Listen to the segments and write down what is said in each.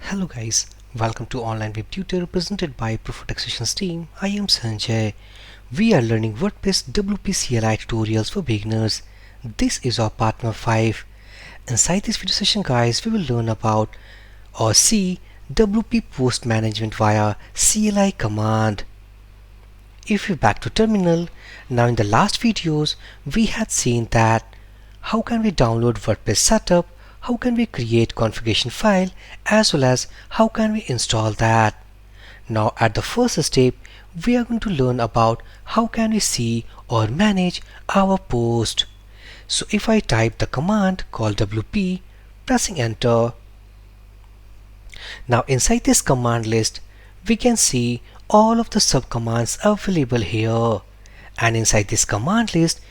Hello guys, welcome to Online Web Tutor presented by PHP Frameworks team. I am Sanjay. We are learning WordPress WP CLI tutorials for beginners. This is our part number 5. Inside this video session guys, we will learn about or see WP post management via CLI command. If we back to terminal, now in the last videos we had seen that how can we download WordPress setup, how can we create configuration file, as well as how can we install that. Now at the first step we are going to learn about how can we see or manage our post. So if I type the command called WP, pressing enter, now inside this command list we can see all of the subcommands available here, and inside this command list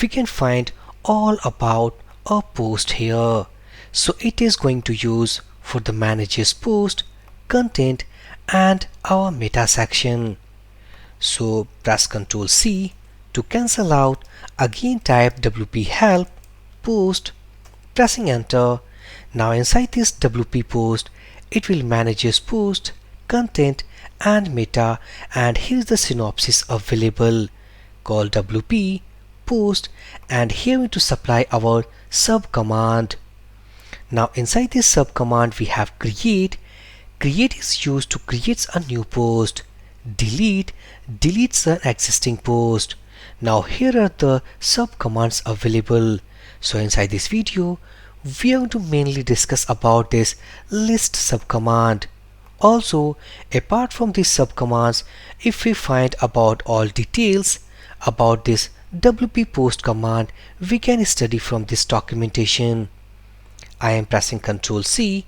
we can find all about a post here. So it is going to use for the manages post, content and our meta section. So press Ctrl C to cancel out, again type WP help post, pressing enter. Now inside this WP post it will manages post, content and meta, and here's the synopsis available called WP post, and here we to supply our sub command. Now inside this sub command we have create. Create is used to create a new post. Delete deletes an existing post. Now here are the sub commands available. So inside this video we are going to mainly discuss about this list sub command. Also, apart from these sub commands, if we find about all details about this WP post command, we can study from this documentation. I am pressing Ctrl C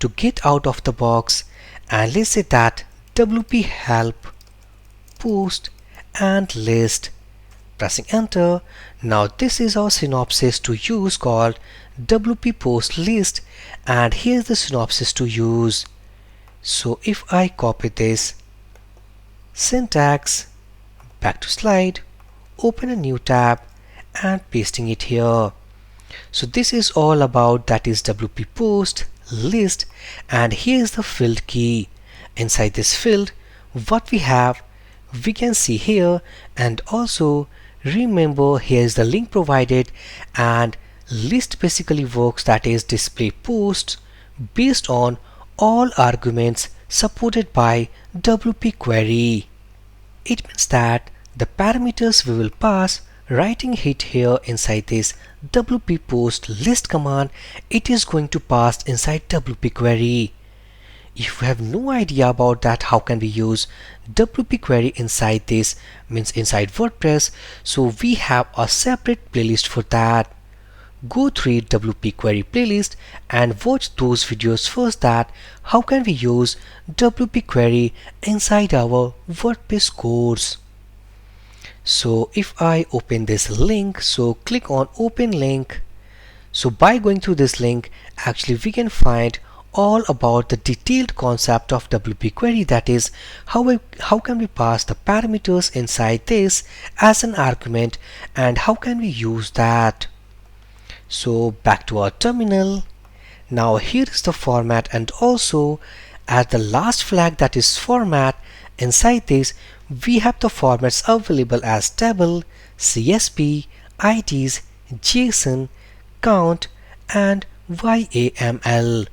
to get out of the box, and let's say that WP help post and list, pressing enter. Now this is our synopsis to use called WP post list, and here's the synopsis to use. So if I copy this syntax, back to slide, open a new tab and pasting it here. So this is all about that is WP post list, and here is the field key. Inside this field what we have we can see here, and also remember here is the link provided, and list basically works that is display posts based on all arguments supported by WP query. It means that the parameters we will pass writing it here inside this WP post list command, it is going to pass inside WP query. If you have no idea about that, how can we use WP query inside this, means inside WordPress, so we have a separate playlist for that. Go through WP query playlist and watch those videos first, that how can we use WP query inside our WordPress course. So if I open this link, so click on open link. So by going through this link actually we can find all about the detailed concept of WP query, that is how can we pass the parameters inside this as an argument, and how can we use that. So back to our terminal. Now here is the format, and also at the last flag, that is format, inside this we have the formats available as table, CSV, IDs, JSON, count and YAML,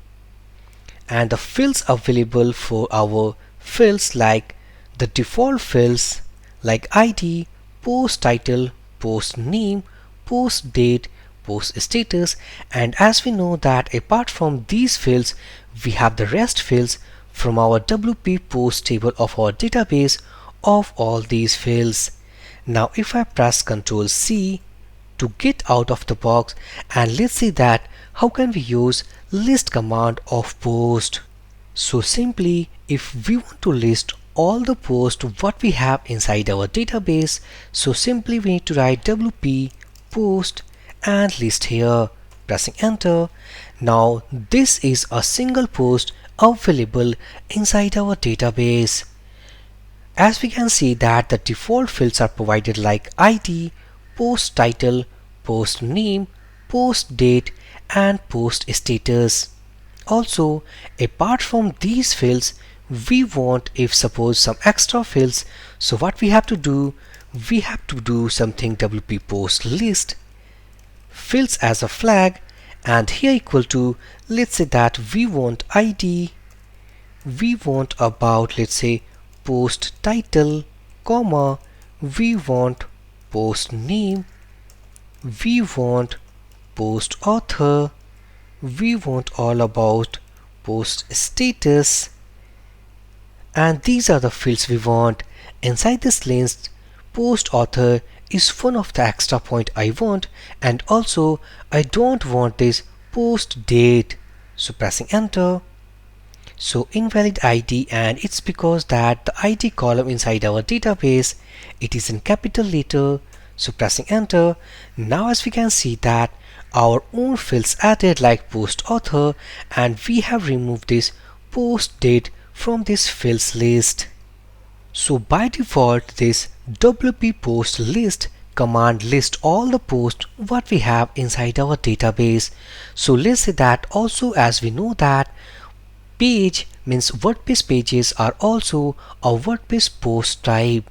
and the fields available for our fields like the default fields like ID, post title, post name, post date, post status, and as we know that apart from these fields we have the rest fields from our WP post table of our database of all these fields. Now if I press Ctrl C to get out of the box, and let's see that how can we use list command of post. So simply if we want to list all the posts what we have inside our database, so simply we need to write WP post and list here, pressing enter. Now this is a single post available inside our database. As we can see that the default fields are provided like ID, post title, post name, post date and post status. also, apart from these fields, we want, if suppose some extra fields, so what we have to do, we have to do something WP post list fields as a flag, and here equal to, let's say that we want ID, we want about, let's say, post title, comma, we want post name, we want post author, we want all about post status, and these are the fields we want. Inside this list, post author is one of the extra point I want, and also I don't want this post date. So pressing enter, so invalid ID, and it's because that the ID column inside our database, it is in capital letter. So pressing enter, now as we can see that our own fields added like post author, and we have removed this post date from this fields list. So by default, this WP post list command lists all the posts what we have inside our database. So let's say that also, as we know that page means WordPress pages are also a WordPress post type.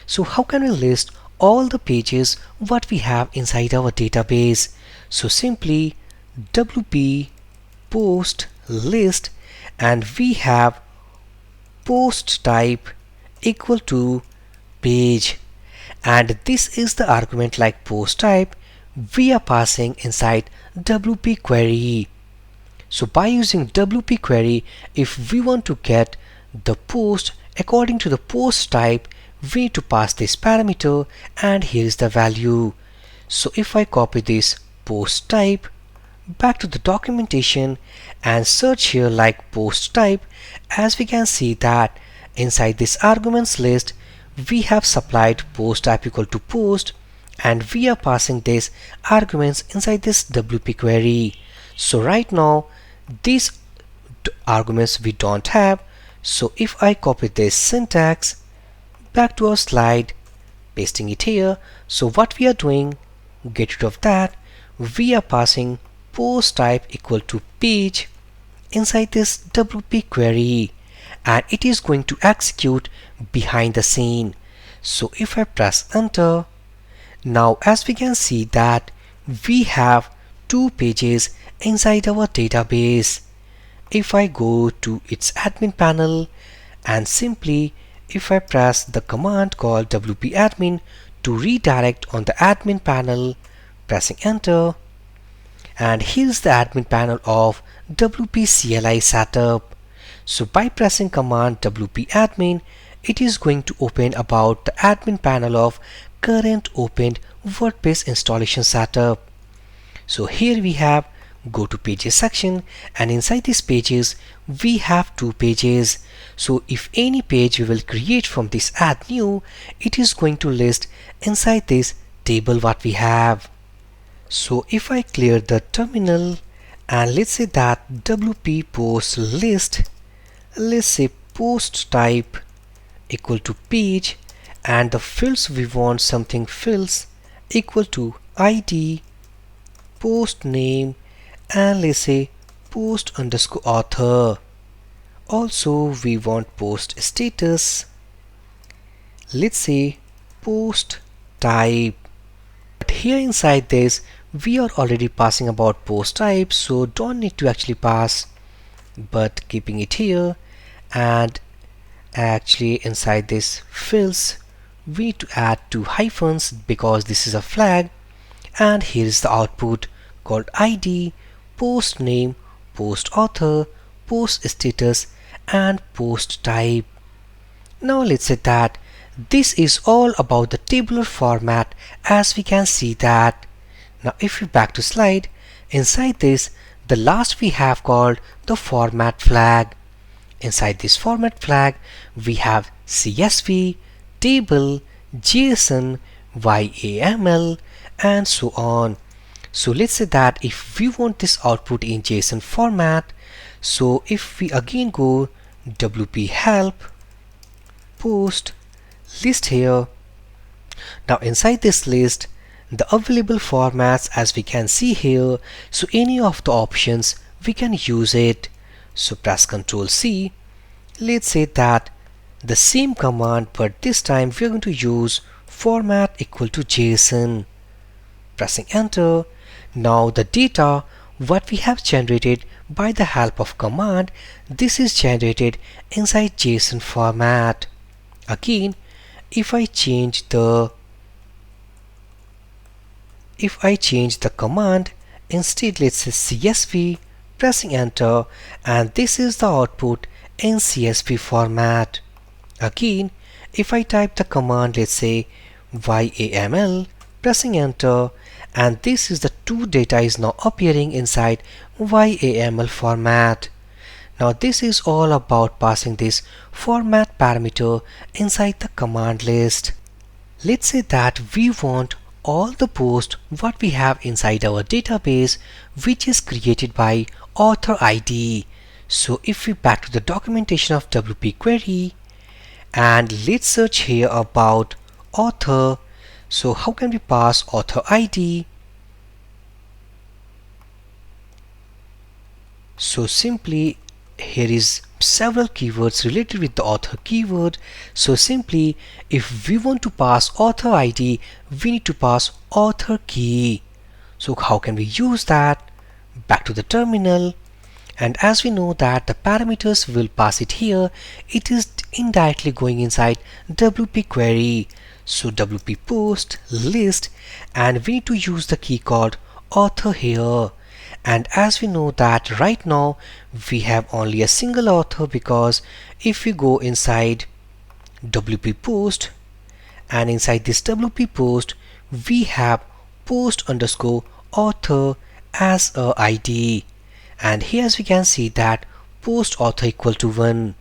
So how can we list all the pages what we have inside our database? So simply WP post list, and we have post type equal to page, and this is the argument like post type we are passing inside WP query. So by using WP query, if we want to get the post according to the post type, we need to pass this parameter, and here is the value. So if I copy this post type back to the documentation and search here like post type, as we can see that inside this arguments list we have supplied post type equal to post, and we are passing this arguments inside this WP query. So right now these arguments we don't have. So if I copy this syntax back to our slide, pasting it here, so what we are doing, get rid of that, we are passing post type equal to page inside this WP query, and it is going to execute behind the scene. So if I press enter, now as we can see that we have two pages inside our database. If I go to its admin panel, and simply if I press the command called WP admin to redirect on the admin panel, pressing enter, and here's the admin panel of WP CLI setup. So by pressing command WP admin, it is going to open about the admin panel of current opened WordPress installation setup. So here we have go to pages section, and inside these pages we have two pages. So if any page we will create from this add new, it is going to list inside this table what we have. So if I clear the terminal, and let's say that WP post list, let's say post type equal to page, and the fields we want something fields equal to ID, post name, and let's say post underscore author. Also we want post status, let's say post type. But here inside this we are already passing about post type, so don't need to actually pass, but keeping it here. And actually inside this fields we need to add two hyphens because this is a flag, and here is the output called ID, post name, post author, post status, and post type. Now let's say that this is all about the tabular format, as we can see that. Now if we back to slide, inside this the last we have called the format flag. Inside this format flag we have CSV, table, JSON, YAML, and so on. So let's say that if we want this output in JSON format, so if we again go WP help post list here, now inside this list the available formats as we can see here, so any of the options we can use it. So press Ctrl C. Let's say that the same command, but this time we're going to use format equal to JSON. Pressing enter. Now the data what we have generated by the help of command, this is generated inside JSON format. Again, if I change the command, instead let's say CSV, pressing enter, and this is the output in CSV format. Again, if I type the command, let's say YAML, pressing enter, and this is the two data is now appearing inside YAML format. Now this is all about passing this format parameter inside the command list. Let's say that we want all the posts what we have inside our database which is created by author ID. So if we back to the documentation of WP query and let's search here about author. So how can we pass author ID? So simply here is several keywords related with the author keyword. So simply if we want to pass author ID, we need to pass author key. So how can we use that? Back to the terminal, and as we know that the parameters will pass it here, it is indirectly going inside WP query. So WP post list, and we need to use the key called author here. And as we know that right now we have only a single author, because if we go inside WP post and inside this WP post we have post underscore author as a ID, and here as we can see that post author equal to 1.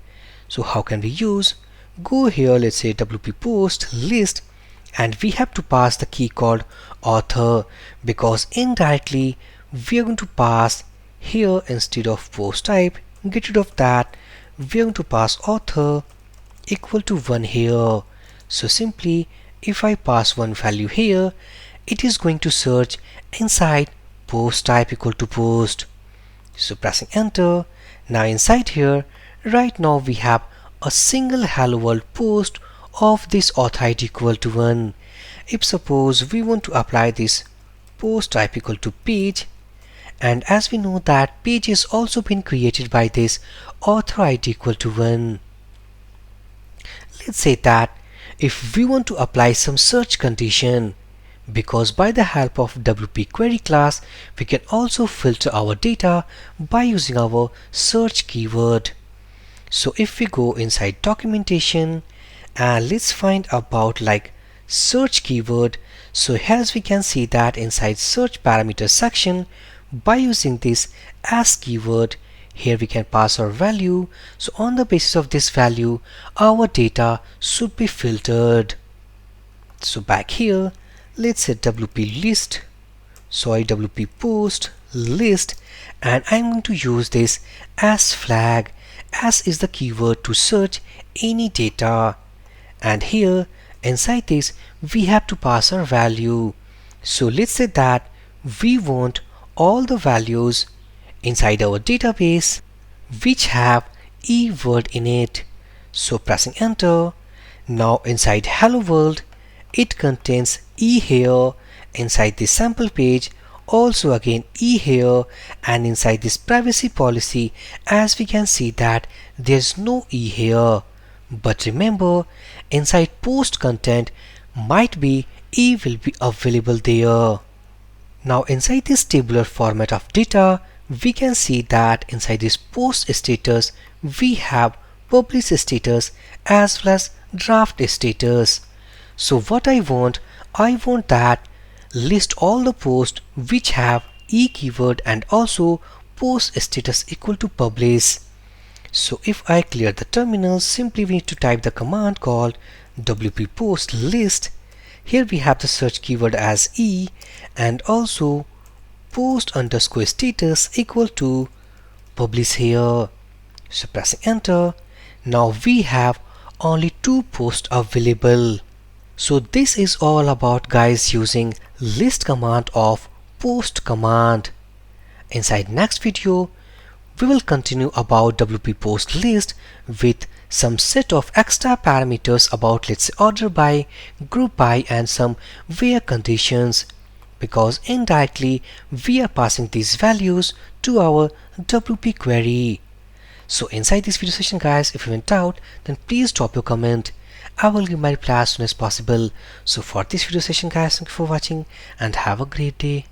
So how can we use? Go here, let's say WP post list, and we have to pass the key called author, because indirectly we are going to pass here instead of post type, get rid of that, we are going to pass author equal to 1 here. So simply if I pass one value here, it is going to search inside post type equal to post. So pressing enter, now inside here right now we have a single hello world post of this author ID equal to 1. If suppose we want to apply this post type equal to page, and as we know that page is also been created by this author ID equal to 1. Let's say that if we want to apply some search condition, because by the help of WP query class we can also filter our data by using our search keyword. So if we go inside documentation and let's find about like search keyword, so as we can see that inside search parameter section, by using this as keyword, here we can pass our value. So on the basis of this value our data should be filtered. So back here let's say WP list, WP post list, and I'm going to use this as flag. As is the keyword to search any data, and here inside this we have to pass our value. So let's say that we want all the values inside our database which have e word in it. So pressing enter, now inside hello world it contains e here, inside this sample page also again e here, and inside this privacy policy as we can see that there's no e here. But remember inside post content might be e will be available there. Now inside this tabular format of data we can see that inside this post status we have publish status as well as draft status. So what I want that list all the posts which have e keyword and also post status equal to publish. So if I clear the terminal, simply we need to type the command called WP post list. Here we have the search keyword as e and also post underscore status equal to publish here. So pressing enter, now we have only 2 posts available. So this is all about guys using list command of post command. Inside next video we will continue about WP post list with some set of extra parameters about, let's say, order by, group by, and some where conditions, because indirectly we are passing these values to our WP query. So inside this video session, guys, if you went out, then please drop your comment. I will give my reply as soon as possible. So for this video session, guys, thank you for watching and have a great day.